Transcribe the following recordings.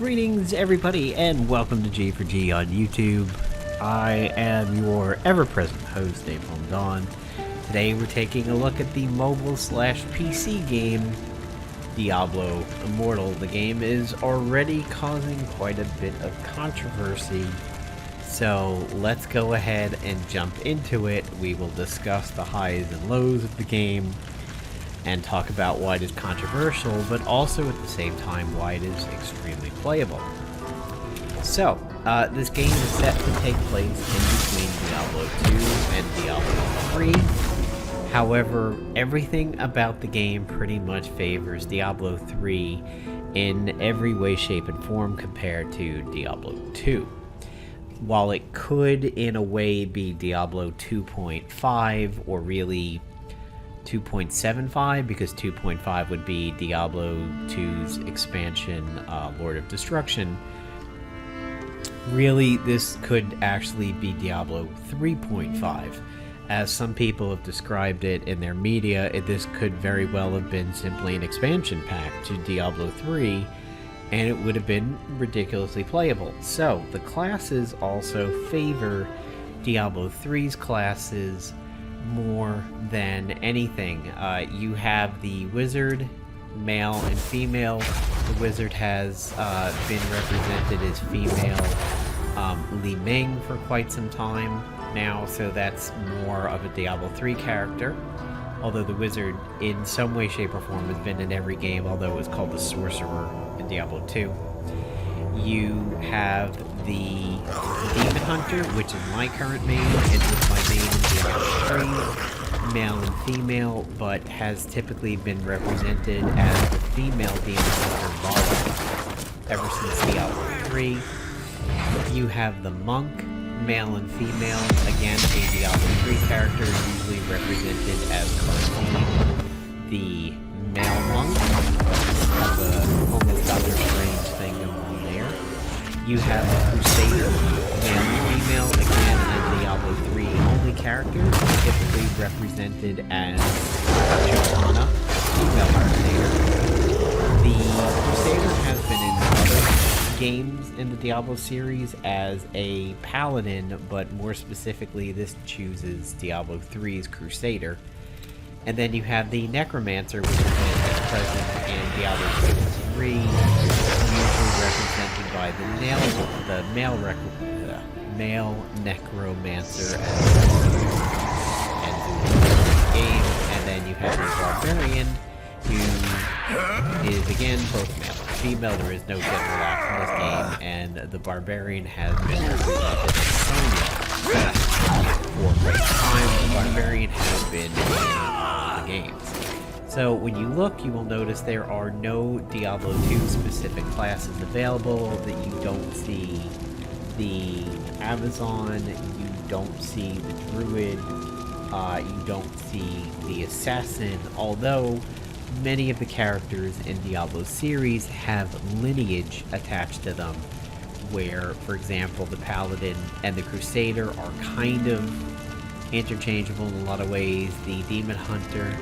Greetings everybody and welcome to G4G on YouTube. I am your ever-present host, Dave Dawn. Today we're taking a look at the mobile/PC game Diablo Immortal. The game is already causing quite a bit of controversy, so let's go ahead and jump into it. We will discuss the highs and lows of the game and talk about why it is controversial, but also at the same time why it is extremely playable. So, this game is set to take place in between Diablo 2 and Diablo 3. However, everything about the game pretty much favors Diablo 3 in every way, shape, and form compared to Diablo 2. While it could, in a way, be Diablo 2.5, or really 2.75, because 2.5 would be Diablo 2's expansion, Lord of Destruction. Really, this could actually be Diablo 3.5. As some people have described it in their media, this could very well have been simply an expansion pack to Diablo 3, and it would have been ridiculously playable. So, the classes also favor Diablo 3's classes more than anything. You have the wizard, male and female. The wizard has been represented as female Li Ming for quite some time now, so that's more of a Diablo 3 character. Although the wizard, in some way, shape, or form, has been in every game, although it was called the sorcerer in Diablo 2. You have the Demon Hunter, which is my current main, and was my main in Diablo 3, male and female, but has typically been represented as the female Demon Hunter Vala ever since Diablo 3. You have the Monk, male and female, again a Diablo 3 character, usually represented as Cartine. The male monk has a almost other strange thing going on there. You have the Crusader, male and female, again a Diablo 3 only character, typically represented as Johanna, female Crusader. The Crusader has been in other games in the Diablo series as a paladin, but more specifically this chooses Diablo 3's Crusader. And then you have the Necromancer, which is present in Diablo 2 and 3, usually represented by the male Necromancer as the game. And then you have the Barbarian, who is again both male and female. There is no gender lock in this game, and the Barbarian has been represented as Sonya for a great time. The Barbarian has been in the games. So when you look, you will notice there are no Diablo 2 specific classes available. That you don't see the Amazon, you don't see the Druid, you don't see the Assassin, although many of the characters in Diablo series have lineage attached to them, where, for example, the Paladin and the Crusader are kind of interchangeable in a lot of ways. The Demon Hunter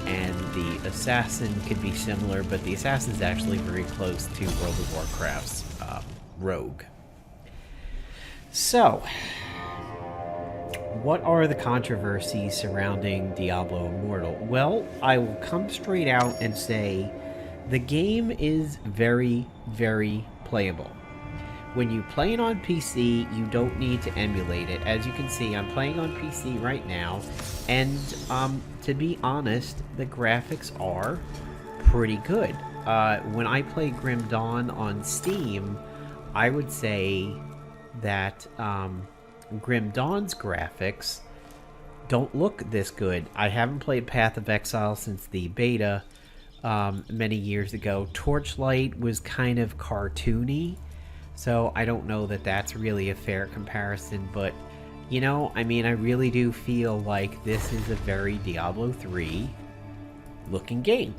and the Assassin could be similar, but the Assassin is actually very close to World of Warcraft's Rogue. So, what are the controversies surrounding Diablo Immortal? Well, I will come straight out and say the game is very, very playable. When you play it on PC, you don't need to emulate it. As you can see, I'm playing on PC right now, and to be honest, the graphics are pretty good. When I play Grim Dawn on Steam, I would say that Grim Dawn's graphics don't look this good. I haven't played Path of Exile since the beta many years ago. Torchlight was kind of cartoony, so I don't know that that's really a fair comparison, but you know, I mean, I really do feel like this is a very Diablo 3 looking game.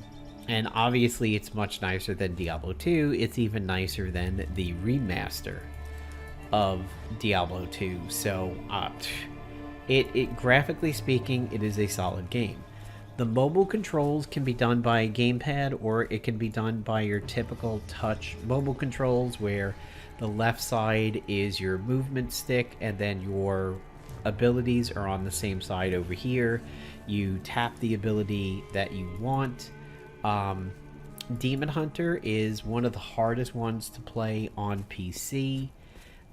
And obviously it's much nicer than Diablo 2. It's even nicer than the remaster of Diablo 2. So, it graphically speaking, it is a solid game. The mobile controls can be done by a gamepad, or it can be done by your typical touch mobile controls, where the left side is your movement stick and then your abilities are on the same side over here. You tap the ability that you want. Demon Hunter is one of the hardest ones to play on PC,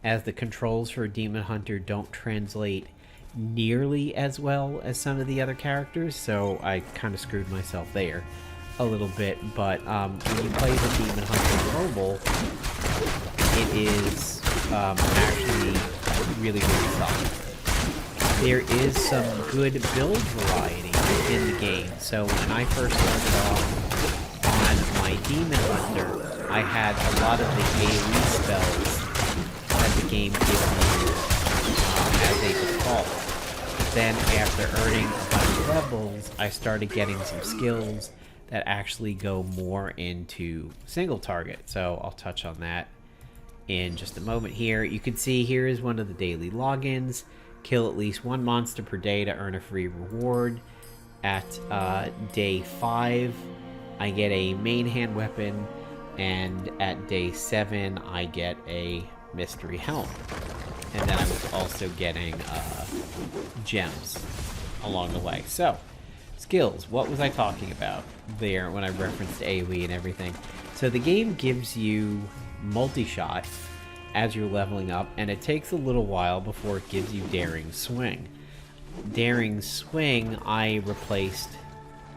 as the controls for Demon Hunter don't translate nearly as well as some of the other characters, so I kind of screwed myself there a little bit. But when you play the Demon Hunter mobile, it is actually really, really solid. There is some good build variety in the game. So when I first started off on my Demon Hunter, I had a lot of the AoE spells that the game gives me as a default. But then after earning a bunch of levels, I started getting some skills that actually go more into single target. So I'll touch on that in just a moment here. You can see here is one of the daily logins. Kill at least one monster per day to earn a free reward. At day 5, I get a main hand weapon, and at day 7, I get a mystery helm. And then I was also getting gems along the way. So, skills. What was I talking about there when I referenced AoE and everything? So the game gives you multi-shot as you're leveling up, and it takes a little while before it gives you Daring Swing. Daring Swing, I replaced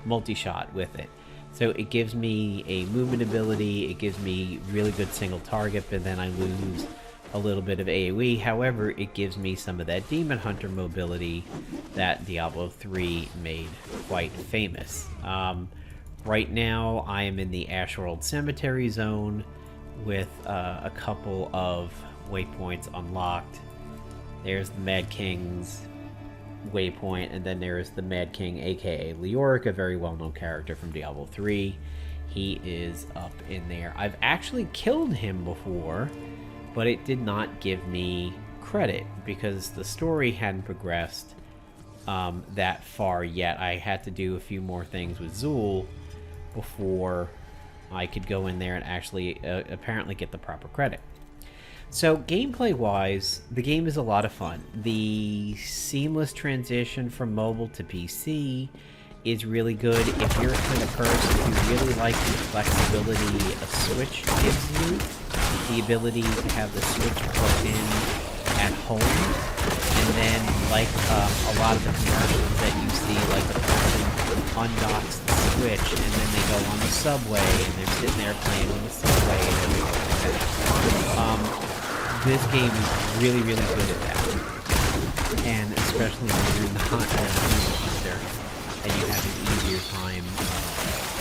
multi-shot with it. So it gives me a movement ability, it gives me really good single target, but then I lose a little bit of AoE. However, it gives me some of that Demon Hunter mobility that Diablo 3 made quite famous. Right now, I am in the Ashworld Cemetery zone with a couple of waypoints unlocked. There's the Mad King's waypoint, and then there's the Mad King, aka Leoric, a very well-known character from Diablo 3. He is up in there. I've actually killed him before, but it did not give me credit because the story hadn't progressed that far yet. I had to do a few more things with Zul before I could go in there and actually apparently get the proper credit. So gameplay-wise, the game is a lot of fun. The seamless transition from mobile to PC is really good. If you're the kind of person who really likes the flexibility a Switch gives you, the ability to have the Switch plugged in at home, and then like a lot of the commercials that you see, like the person undocks the Switch and then they go on the subway and they're sitting there playing on the subway and everything like that. This game is really, really good at that, and especially when you're not a hunter and you have an easier time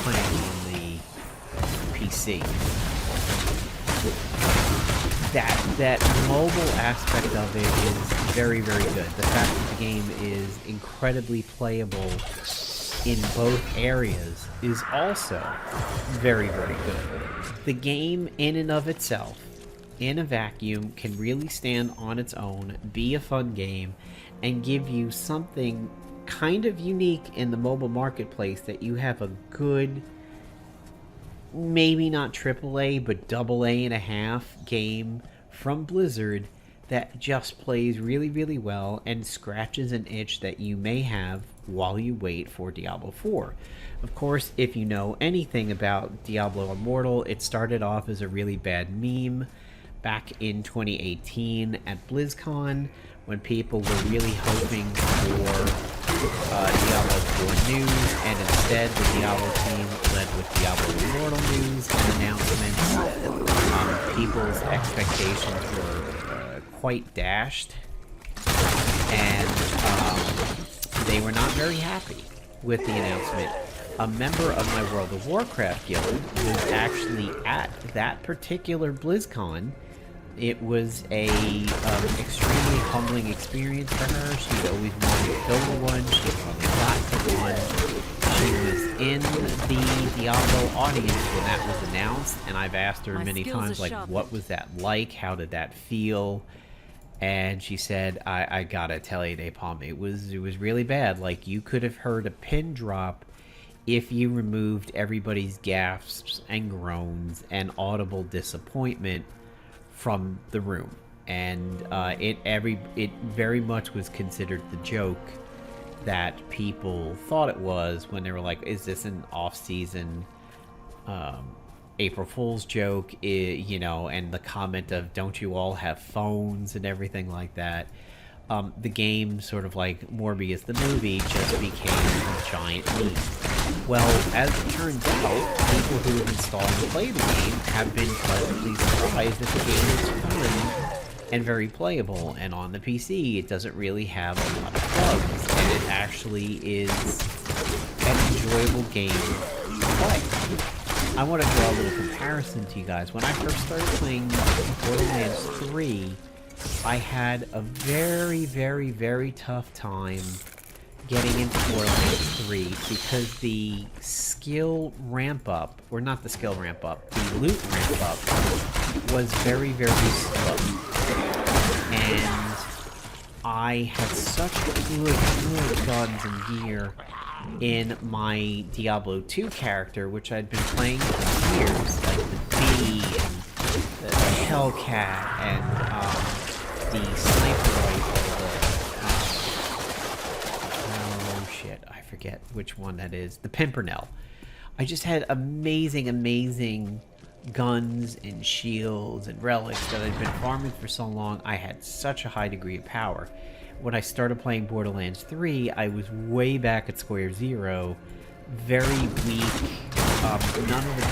playing on the PC. That mobile aspect of it is very, very good. The fact that the game is incredibly playable in both areas is also very, very good. The game in and of itself, in a vacuum, can really stand on its own, be a fun game, and give you something kind of unique in the mobile marketplace, that you have a good, maybe not AAA, but AA and a half game from Blizzard that just plays really, really well and scratches an itch that you may have while you wait for Diablo 4. Of course, if you know anything about Diablo Immortal, it started off as a really bad meme back in 2018 at BlizzCon, when people were really hoping for Diablo 4 news, and instead the Diablo team led with Diablo Immortal news and announcements. People's expectations were quite dashed, and they were not very happy with the announcement. A member of my World of Warcraft guild was actually at that particular BlizzCon. It was a extremely humbling experience for her. She'd always wanted to build one. She finally got to one. She was in the Diablo audience when that was announced, and I've asked her many times, like, what was that like? How did that feel? And she said, I gotta tell you, Napalm, it was really bad. Like, you could have heard a pin drop if you removed everybody's gasps and groans and audible disappointment from the room. And it very much was considered the joke that people thought it was when they were like, is this an off-season April Fool's joke, you know, and the comment of don't you all have phones and everything like that. The game, sort of like Morbius the movie, just became a giant meme. Well, as it turns out, people who have installed and played the game have been pleasantly surprised that the game is fun and very playable, and on the PC it doesn't really have a lot of bugs, and it actually is an enjoyable game to play. I want to draw a little comparison to you guys. When I first started playing Borderlands 3, I had a very, very, very tough time getting into Borderlands 3 because the skill ramp up, or not the skill ramp up, the loot ramp up was very, very slow. And I had such good guns and gear in my Diablo 2 character, which I'd been playing for years, like the Bee and the Hellcat and the sniper rifle, oh shit, I forget which one that is, the Pimpernel. I just had amazing guns and shields and relics that I'd been farming for so long. I had such a high degree of power. When I started playing Borderlands 3, I was way back at square zero, very weak. None of the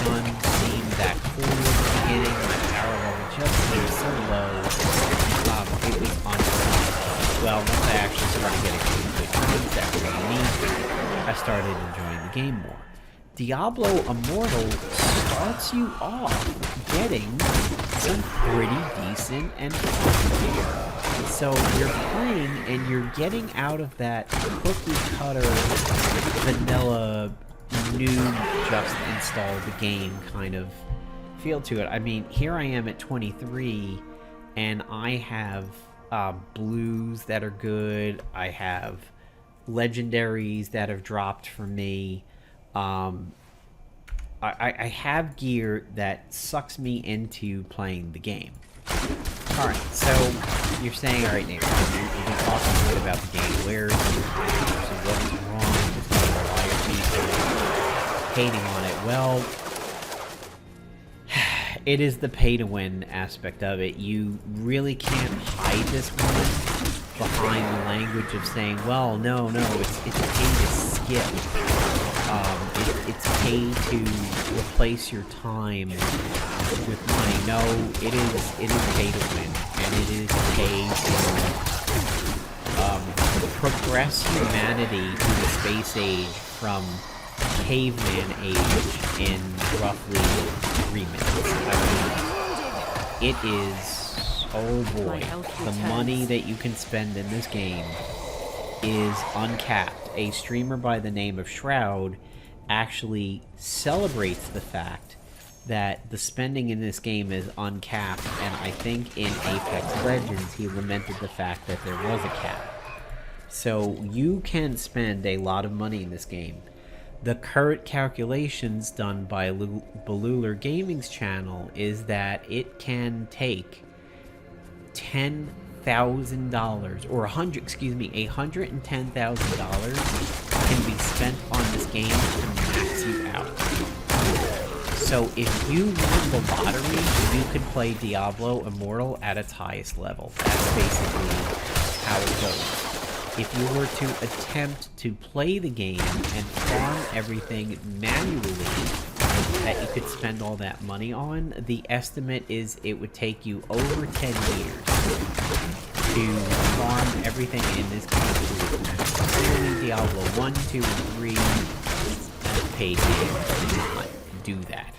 guns seemed that cool at the beginning. My power level just seemed so low. It was unfun. Well, once I actually started getting some good guns that were unique, I started enjoying the game more. Diablo Immortal starts you off getting some pretty decent and fun gear. So you're playing and you're getting out of that cookie cutter vanilla noob just installed the game kind of feel to it. I mean, here I am at 23 and I have blues that are good. I have legendaries that have dropped for me. I have gear that sucks me into playing the game. Alright, so you're saying, alright, Nate, you've been talking good about the game. Where is your game? So what is wrong with this game? Why are people hating on it? Well, it is the pay-to-win aspect of it. You really can't hide this one behind the language of saying, well, no, it's pay to skip. It's pay to replace your time with money. No, it is pay to win, and it is pay to progress humanity to the space age from caveman age in roughly 3 minutes. I mean, it is, oh boy, the money that you can spend in this game is uncapped. A streamer by the name of Shroud actually celebrates the fact that the spending in this game is uncapped, and I think in Apex Legends he lamented the fact that there was a cap. So you can spend a lot of money in this game. The current calculations done by Belular Gaming's channel is that it can take $10,000 or $110,000 can be spent on this game to max you out. So if you won the lottery, you could play Diablo Immortal at its highest level. That's basically how it goes. If you were to attempt to play the game and farm everything manually that you could spend all that money on, the estimate is it would take you over 10 years to farm everything in this game. Clearly Diablo 1, 2, and 3 and paid games did not do that.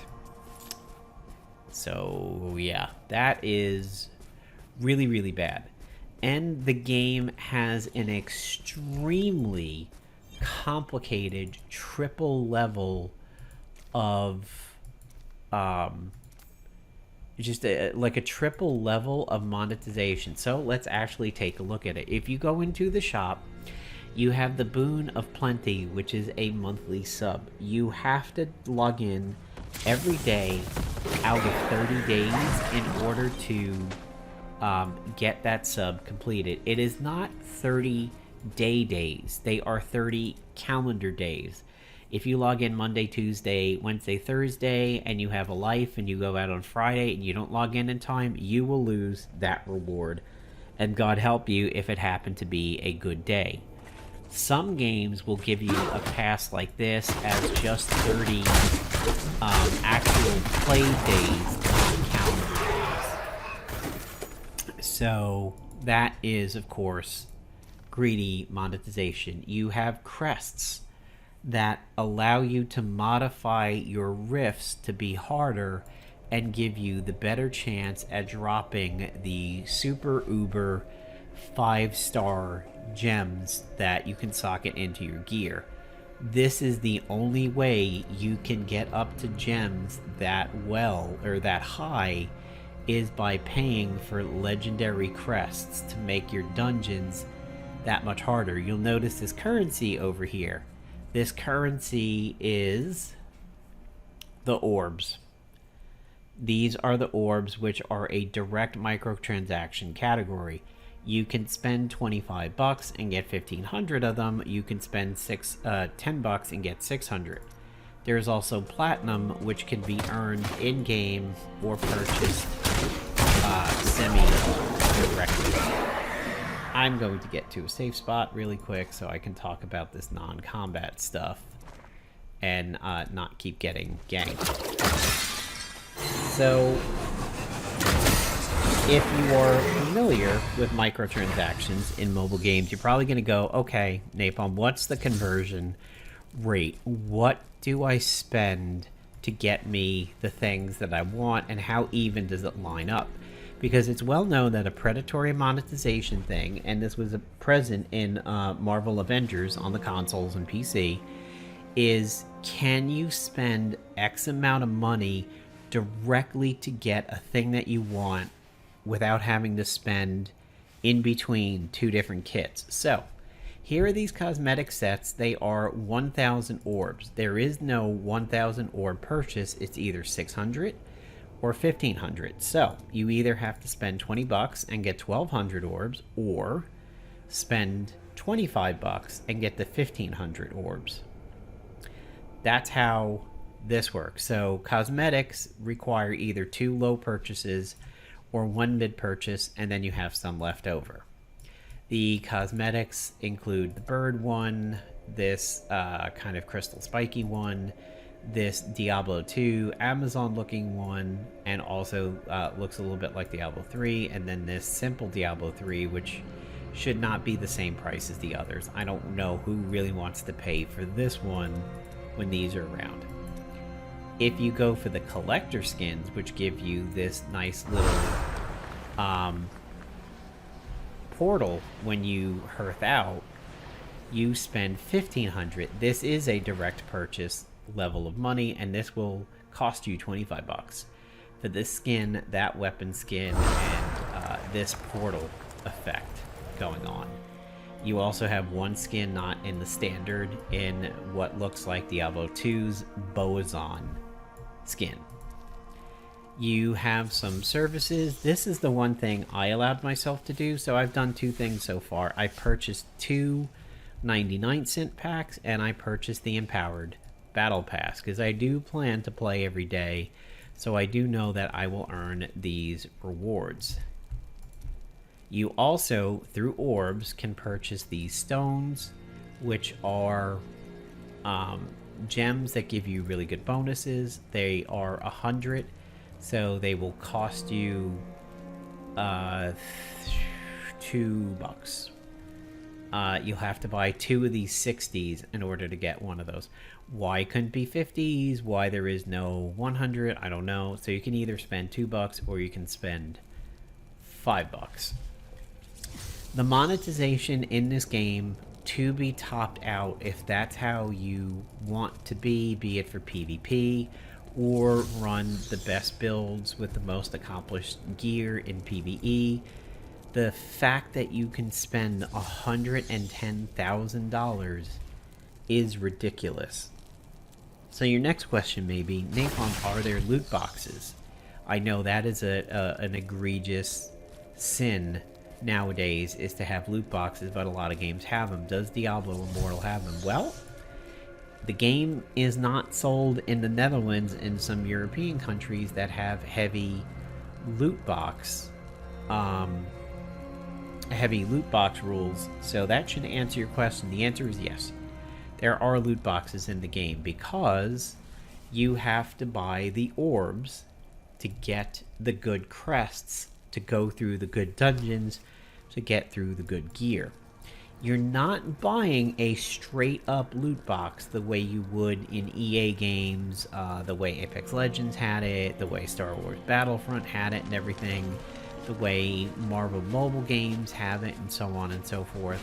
So yeah, that is really, really bad. And the game has an extremely complicated triple level of like a triple level of monetization. So let's actually take a look at it. If you go into the shop, You have the Boon of Plenty, which is a monthly sub. You have to log in every day out of 30 days in order to get that sub completed. It is not 30 days. They are 30 calendar days. If you log in Monday, Tuesday, Wednesday, Thursday, and you have a life and you go out on Friday and you don't log in time, you will lose that reward. And God help you if it happened to be a good day. Some games will give you a pass like this as just 30 actual play days, not calendar days. So that is, of course, greedy monetization. You have crests that allow you to modify your rifts to be harder and give you the better chance at dropping the super uber 5-star gems that you can socket into your gear. This is the only way you can get up to gems that well or that high is by paying for legendary crests to make your dungeons that much harder. You'll notice this currency over here. This currency is the orbs. These are the orbs, which are a direct microtransaction category. You can spend 25 bucks and get 1,500 of them. You can spend 10 bucks and get 600. There's also platinum, which can be earned in-game or purchased semi-directly. I'm going to get to a safe spot really quick so I can talk about this non-combat stuff and not keep getting ganked. So, if you are familiar with microtransactions in mobile games, you're probably going to go, okay, Napalm, what's the conversion rate? What do I spend to get me the things that I want, and how even does it line up? Because it's well known that a predatory monetization thing, and this was present in Marvel Avengers on the consoles and PC, is can you spend X amount of money directly to get a thing that you want without having to spend in between two different kits? So, here are these cosmetic sets. They are 1,000 orbs. There is no 1,000 orb purchase. It's either 600 or 1,500. So, you either have to spend 20 bucks and get 1,200 orbs, or spend 25 bucks and get the 1,500 orbs. That's how this works. So, cosmetics require either 2 low purchases or 1 mid purchase, and then you have some left over. The cosmetics include the bird one, this kind of crystal spiky one, this Diablo 2 Amazon looking one, and also looks a little bit like Diablo 3, and then this simple Diablo 3, which should not be the same price as the others. I don't know who really wants to pay for this one when these are around. If you go for the collector skins, which give you this nice little portal when you hearth out, you spend 1,500. This is a direct purchase level of money, and this will cost you 25 bucks for this skin, that weapon skin, and this portal effect going on. You also have one skin not in the standard, in what looks like Diablo 2's Boazon skin. You have some services. This is the one thing I allowed myself to do, so I've done 2 things so far. I purchased 2 99-cent packs, and I purchased the Empowered Battle Pass, because I do plan to play every day, so I do know that I will earn these rewards. You also, through orbs, can purchase these stones, which are gems that give you really good bonuses. They are 100, so they will cost you $2. You'll have to buy 2 of these 60s in order to get one of those. Why couldn't be 50s? Why there is no 100? I don't know. So you can either spend $2 or you can spend $5. The monetization in this game to be topped out, if that's how you want to be it for PvP, or run the best builds with the most accomplished gear in PvE, The fact that you can spend $110,000 is ridiculous. So your next question may be, Nathan, are there loot boxes? I know that is an egregious sin nowadays, is to have loot boxes, but a lot of games have them. Does Diablo Immortal have them? Well, the game is not sold in the Netherlands and some European countries that have heavy loot box rules, so that should answer your question. The answer is yes. There are loot boxes in the game because you have to buy the orbs to get the good crests, to go through the good dungeons, to get through the good gear. You're not buying a straight up loot box the way you would in EA games, the way Apex Legends had it, the way Star Wars Battlefront had it and everything, the way Marvel mobile games have it, and so on and so forth.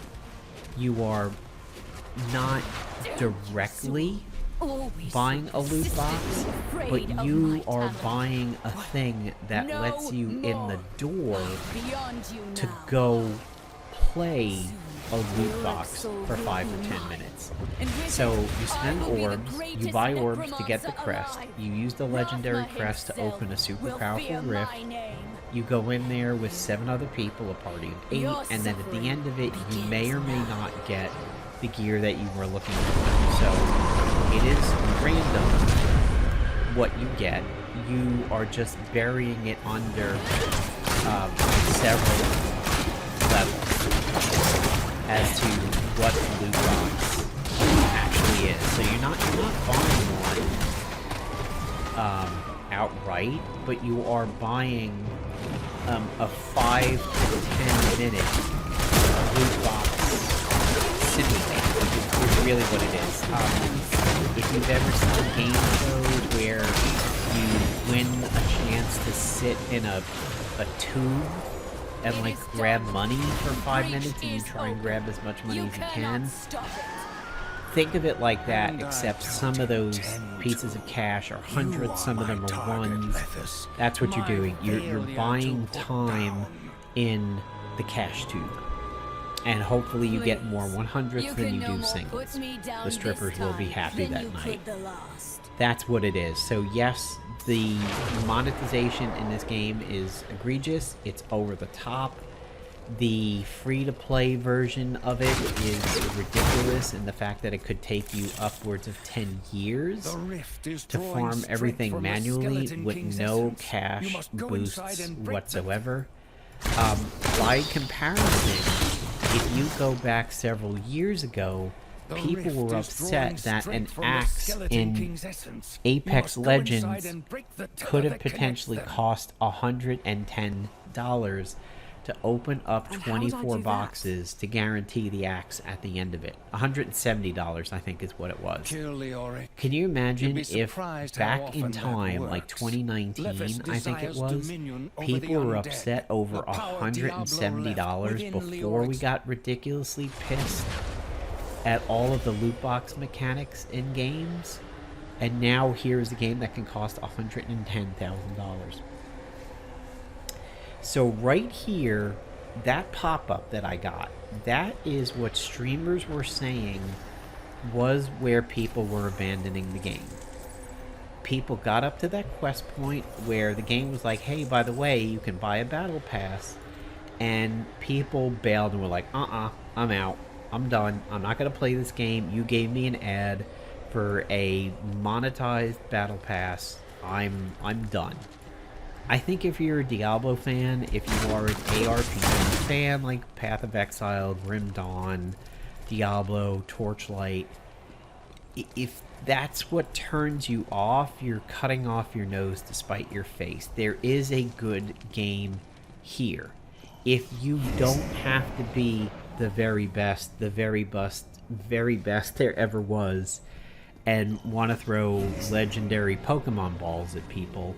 You are not directly buying a loot box, but you are buying a thing that lets you in the door to go play a loot box for 5 or 10 minutes. So you spend orbs, you buy orbs to get the crest, you use the legendary crest to open a super powerful rift, you go in there with 7 other people, a party of 8, and then at the end of it, you may or may not get the gear that you were looking for. So it is random what you get. You are just burying it under several levels as to what the loot box actually is. So you're not buying one outright, but you are buying a 5 to 10 minute loot box simulator, which is really what it is. If you've ever seen game shows where you win a chance to sit in a tube and like grab money for 5 minutes, and you try and grab as much money as you can, think of it like that, except some of those pieces of cash are hundreds, some of them are ones. That's what you're doing. You're buying time in the cash tube. And hopefully you get more 100s than you do singles. The strippers will be happy that night. That's what it is. So yes, the monetization in this game is egregious. It's over the top. The free-to-play version of it is ridiculous in the fact that it could take you upwards of 10 years to farm everything manually with no cash boosts whatsoever. By comparison, if you go back several years ago, people were upset that an axe in Apex Legends could have potentially cost $110 to open up 24 boxes to guarantee the axe at the end of it. $170, I think, is what it was. Can you imagine if back in time, like 2019, I think it was, people were upset over $170 before we got ridiculously pissed at all of the loot box mechanics in games, and now here's a game that can cost $110,000. So right here, that pop-up that I got, that is what streamers were saying was where people were abandoning the game. People got up to that quest point where the game was like, hey, by the way, you can buy a battle pass, and people bailed and were like, I'm out. I'm done. I'm not going to play this game. You gave me an ad for a monetized battle pass. I'm done. I think if you're a Diablo fan, if you are an ARPG fan like Path of Exile, Grim Dawn, Diablo, Torchlight, if that's what turns you off, you're cutting off your nose to spite your face. There is a good game here. If you don't have to be the very best there ever was, and want to throw legendary Pokemon balls at people,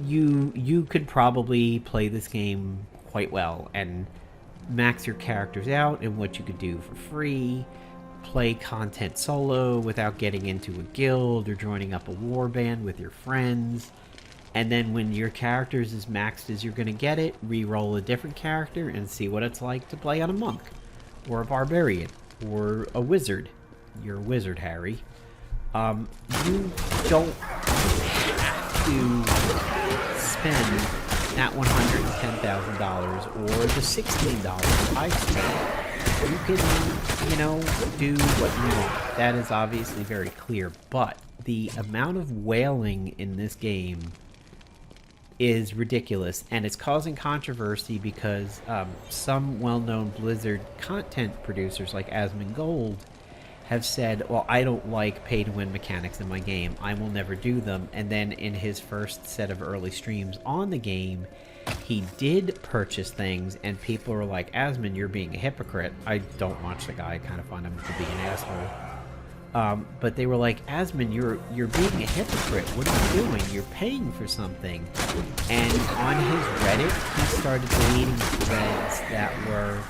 you could probably play this game quite well and max your characters out and what you could do for free, play content solo without getting into a guild or joining up a warband with your friends, And then when your character's as maxed as you're going to get it, re-roll a different character and see what it's like to play on a monk, or a barbarian, or a wizard. You're a wizard, Harry. You don't have to spend that $110,000 or the $16 I spent. You can, do what you want. That is obviously very clear, but the amount of whaling in this game is ridiculous, and it's causing controversy because some well-known Blizzard content producers like Asmongold have said, well, I don't like pay-to-win mechanics in my game. I will never do them. And then in his first set of early streams on the game, he did purchase things, and people are like, Asmon, you're being a hypocrite. I don't watch the guy. I kind of find him to be an asshole. But they were like, Asmon, you're being a hypocrite. What are you doing? You're paying for something. And on his Reddit, he started deleting threads that were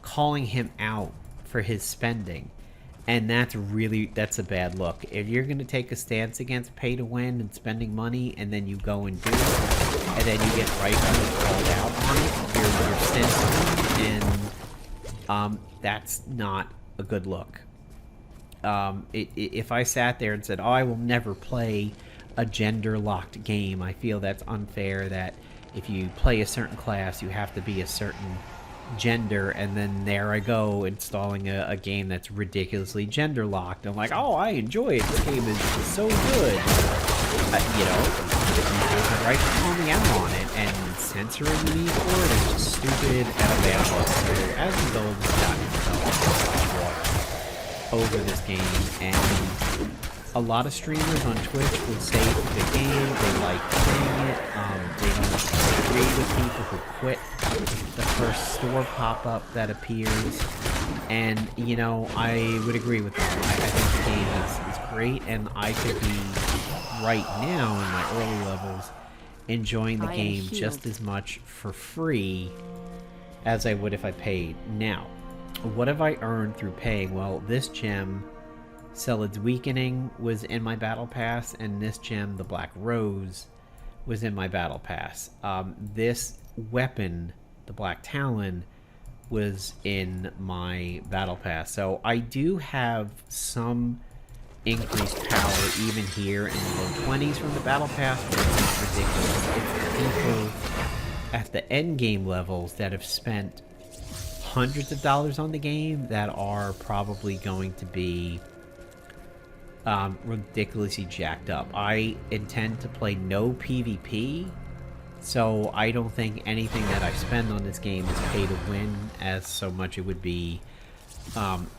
calling him out for his spending. And that's a bad look. If you're going to take a stance against pay to win and spending money, and then you go and do it, and then you get right called out on it, you're censoring, and that's not a good look. If I sat there and said, oh, I will never play a gender-locked game, I feel that's unfair, that if you play a certain class, you have to be a certain gender, and then there I go installing a game that's ridiculously gender locked. I'm like, oh, I enjoy it. This game is so good. You have the right to call me out on it, and censoring me for it is just stupid and a bad look. So as the gold has gotten himself over this game, and a lot of streamers on Twitch would say it's a good game, they like playing it, they don't agree with people who quit the first store pop-up that appears, and, I would agree with them. I think the game is great, and I could be, right now, in my early levels, enjoying the game just as much for free as I would if I paid. Now, what have I earned through paying? Well, this gem, Celad's Weakening, was in my Battle Pass, and this gem, the Black Rose, was in my Battle Pass. This weapon, the Black Talon, was in my Battle Pass. So I do have some increased power even here in the low 20s from the Battle Pass, but it's ridiculous. It's the people at the end game levels that have spent hundreds of dollars on the game that are probably going to be ridiculously jacked up. I intend to play no PvP, so I don't think anything that I spend on this game is pay to win as so much it would be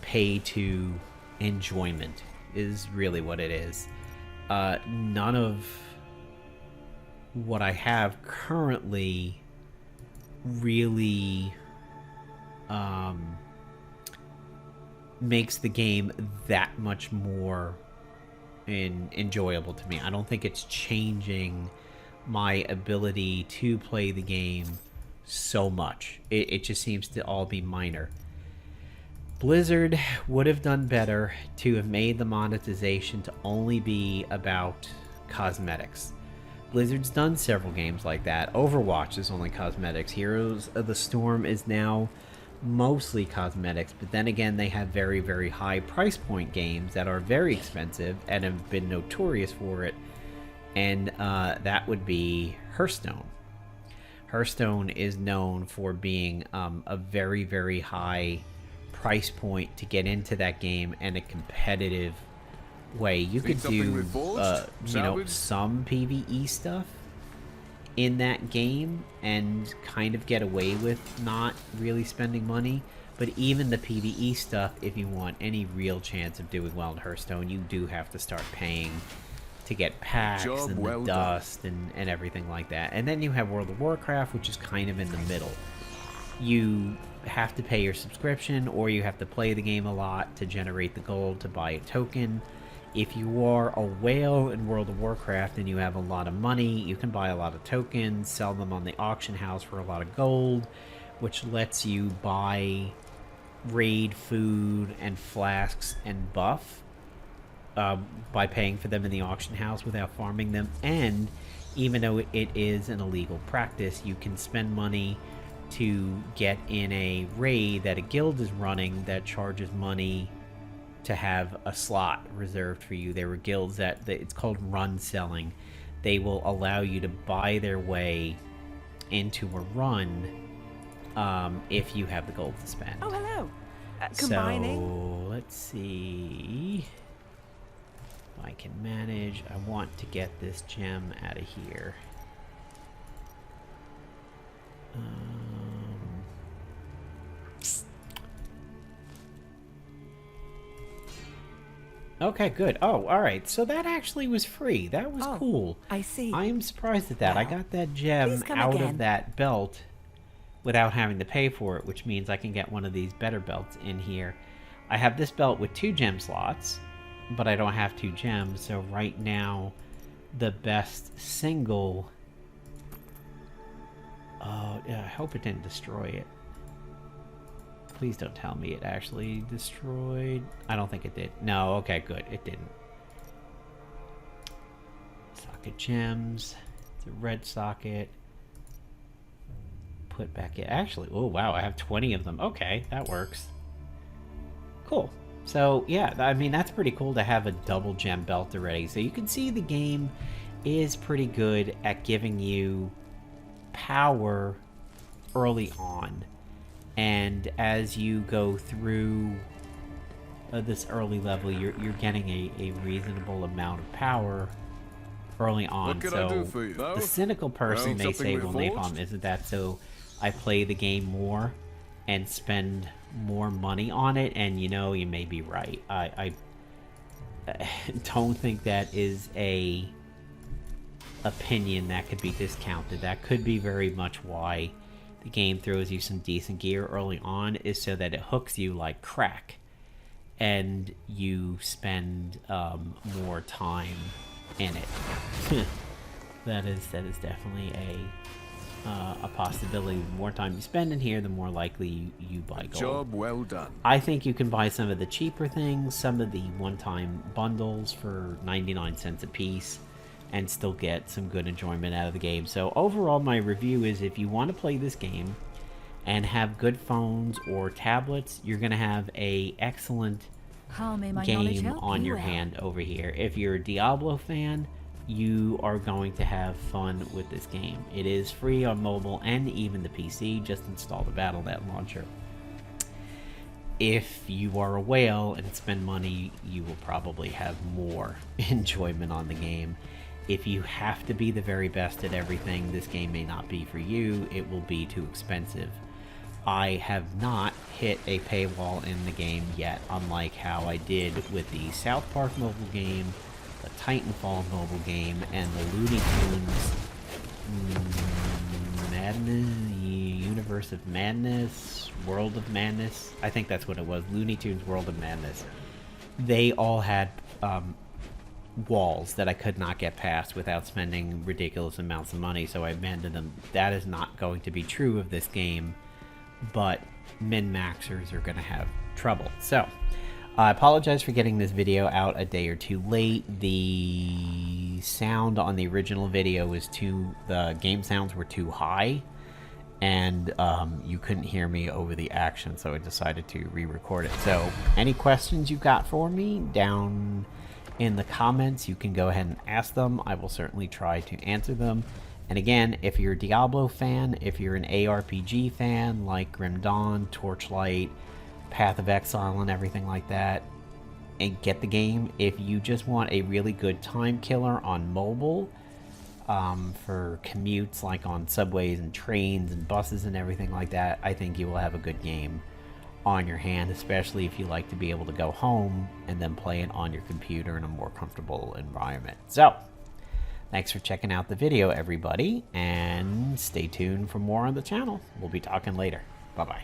pay to enjoyment is really what it is. None of what I have currently really makes the game that much more enjoyable to me. I don't think it's changing my ability to play the game so much. It just seems to all be minor. Blizzard would have done better to have made the monetization to only be about cosmetics. Blizzard's done several games like that. Overwatch is only cosmetics. Heroes of the Storm is now mostly cosmetics, but then again they have very, very high price point games that are very expensive and have been notorious for it, and that would be Hearthstone. Hearthstone is known for being a very, very high price point to get into that game and a competitive way. You could do some PvE stuff in that game and kind of get away with not really spending money, but even the PvE stuff, if you want any real chance of doing well in Hearthstone, you do have to start paying to get packs and the dust and everything like that. And then you have World of Warcraft, which is kind of in the middle. You have to pay your subscription, or you have to play the game a lot to generate the gold to buy a token. If you are a whale in World of Warcraft and you have a lot of money, you can buy a lot of tokens, sell them on the auction house for a lot of gold, which lets you buy raid food and flasks and buff. by paying for them in the auction house without farming them. And even though it is an illegal practice, you can spend money to get in a raid that a guild is running that charges money to have a slot reserved for you. There were guilds that it's called run selling. They will allow you to buy their way into a run if you have the gold to spend. Oh, hello. Combining. So let's see if I can manage. I want to get this gem out of here. Okay, good. Oh, alright. So that actually was free. That was cool. I see. I am surprised at that. Well, I got that gem out of that belt without having to pay for it, which means I can get one of these better belts in here. I have this belt with 2 gem slots, but I don't have 2 gems, so right now the best single... Oh, yeah, I hope it didn't destroy it. Please don't tell me it actually destroyed. I don't think it did. No, okay, good. It didn't. Socket gems. It's a red socket. Put back in. Actually, oh wow, I have 20 of them. Okay, that works. Cool. So, yeah, I mean, that's pretty cool to have a double gem belt already. So you can see the game is pretty good at giving you power early on. And as you go through this early level, you're getting a reasonable amount of power early on. So the cynical person may say, well, Napalm, isn't that so I play the game more and spend more money on it? And you know, you may be right. I don't think that is a opinion that could be discounted. That could be very much why the game throws you some decent gear early on, is so that it hooks you like crack and you spend more time in it. that is definitely a possibility. The more time you spend in here, the more likely you buy gold. Job well done. I think you can buy some of the cheaper things, some of the one-time bundles for 99 cents a piece, and still get some good enjoyment out of the game. So overall, my review is, if you want to play this game and have good phones or tablets, you're going to have a excellent game on your hand over here. If you're a Diablo fan, you are going to have fun with this game. It is free on mobile and even the PC. Just install the BattleNet launcher. If you are a whale and spend money, you will probably have more enjoyment on the game. If you have to be the very best at everything, this game may not be for you. It will be too expensive. I have not hit a paywall in the game yet, unlike how I did with the South Park mobile game, the Titanfall mobile game, and the Looney Tunes Universe of Madness, World of Madness. I think that's what it was. Looney Tunes World of Madness. They all had walls that I could not get past without spending ridiculous amounts of money, so I abandoned them. That is not going to be true of this game, but min-maxers are going to have trouble. So, I apologize for getting this video out a day or two late. The sound on the original video was the game sounds were too high, and you couldn't hear me over the action, so I decided to re-record it. So, any questions you got for me down in the comments, you can go ahead and ask them. I will certainly try to answer them. And again, if you're a Diablo fan, if you're an ARPG fan like Grim Dawn, Torchlight, Path of Exile, and everything like that, and get the game. If you just want a really good time killer on mobile, for commutes like on subways and trains and buses and everything like that, I think you will have a good game on your hand, especially if you like to be able to go home and then play it on your computer in a more comfortable environment. So, thanks for checking out the video, everybody, and stay tuned for more on the channel. We'll be talking later. Bye-bye.